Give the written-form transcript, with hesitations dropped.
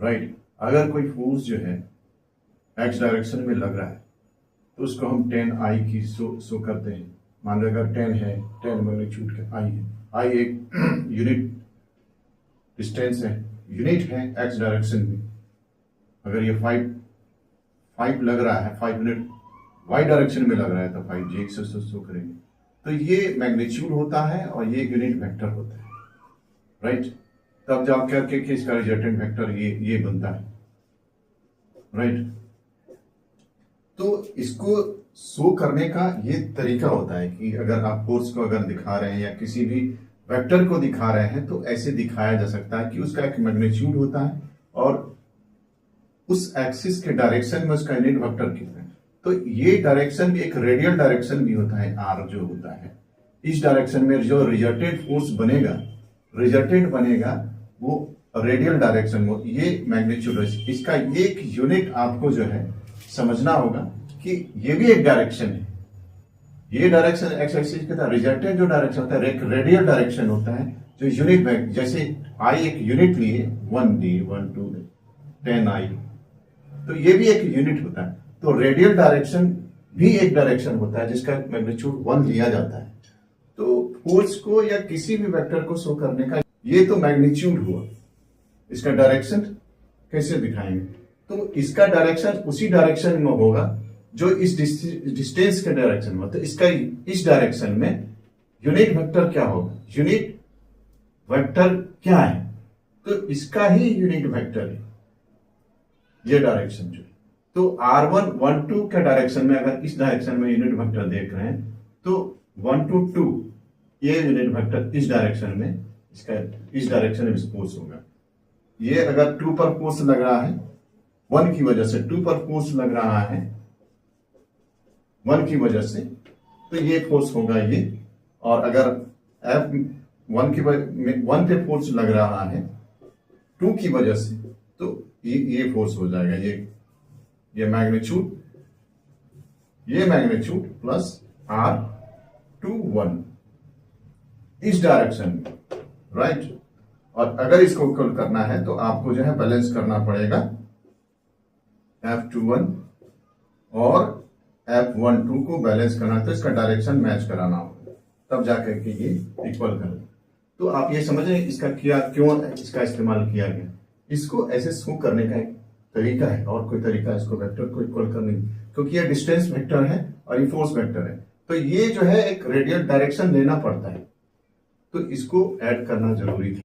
Right. अगर कोई force जो है एक्स डायरेक्शन में लग रहा है तो उसको हम 10 I की शो करते हैं। मान लो अगर 10 है, 10 मैग्नीट्यूड का I है, I एक यूनिट डिस्टेंस है, यूनिट है एक्स डायरेक्शन में। अगर ये 5 लग रहा है, 5 यूनिट वाई डायरेक्शन में लग रहा है तो 5J से शो करेंगे। तो ये मैग्नीट्यूड होता है और ये यूनिट वेक्टर होता है, राइट। तब जाकर करके कि इसका रिजल्टेंट वेक्टर ये बनता है, राइट। तो इसको शो करने का ये तरीका होता है कि अगर आप फोर्स को अगर दिखा रहे हैं या किसी भी वेक्टर को दिखा रहे हैं तो ऐसे दिखाया जा सकता है कि उसका एक मैग्नीट्यूड होता है और उस एक्सिस के डायरेक्शन में उसका यूनिट वेक्टर कितना है। तो ये डायरेक्शन भी एक रेडियल डायरेक्शन भी होता है, आर जो होता है। इस डायरेक्शन में जो रिजल्टेंट फोर्स बनेगा वो रेडियल डायरेक्शन में, ये मैग्नीट्यूड है। इसका एक यूनिट आपको जो है समझना होगा कि ये भी एक डायरेक्शन है। ये डायरेक्शन एक्स एक्सिस का रिजल्टेंट जो डायरेक्शन होता है एक रेडियल डायरेक्शन होता है, जो यूनिट में जैसे आई एक यूनिट लिए 1D 1 2 10I, तो ये भी एक यूनिट होता है। तो रेडियल डायरेक्शन भी एक डायरेक्शन होता है जिसका मैग्नीट्यूड 1 लिया जाता है। तो फोर्स को या किसी भी वेक्टर को शो करने का ये तो मैग्नीट्यूड हुआ, इसका डायरेक्शन कैसे दिखाएंगे? तो इसका डायरेक्शन उसी डायरेक्शन में होगा जो इस डिस्टेंस के डायरेक्शन में। तो इसका इस डायरेक्शन में यूनिट वेक्टर क्या होगा? यूनिट वेक्टर क्या है? तो इसका ही यूनिट वेक्टर है ये डायरेक्शन जो। तो R1 1 2 के डायरेक्शन में अगर इस डायरेक्शन में यूनिट वेक्टर देख रहे हैं तो 1 to 2 ये यूनिट वेक्टर इस डायरेक्शन में, इसका इस डायरेक्शन में फोर्स होगा। ये अगर 2 पर फोर्स लग रहा है 1 की वजह से, 2 पर फोर्स लग रहा है 1 की वजह से, तो ये फोर्स होगा ये। और अगर F1 1 पे फोर्स लग रहा है 2 की वजह से, तो ये फोर्स हो जाएगा ये मैग्नीट्यूड प्लस R21 इस डायरेक्शन में, राइट। और अगर इसको इक्वल करना है तो आपको जो है बैलेंस करना पड़ेगा F21 और F12 को बैलेंस करना, तो इसका डायरेक्शन मैच कराना होगा, तब जाकर के ये इक्वल कर। तो आप ये समझ रहे हैं इसका क्यों इसका इस्तेमाल किया गया। इसको ऐसे शो करने का एक तरीका है, और कोई तरीका इसको वेक्टर को इक्वल करने, क्योंकि ये डिस्टेंस वेक्टर है और ये फोर्स वेक्टर है, तो ये जो है एक रेडियल डायरेक्शन लेना पड़ता है, तो इसको ऐड करना जरूरी था।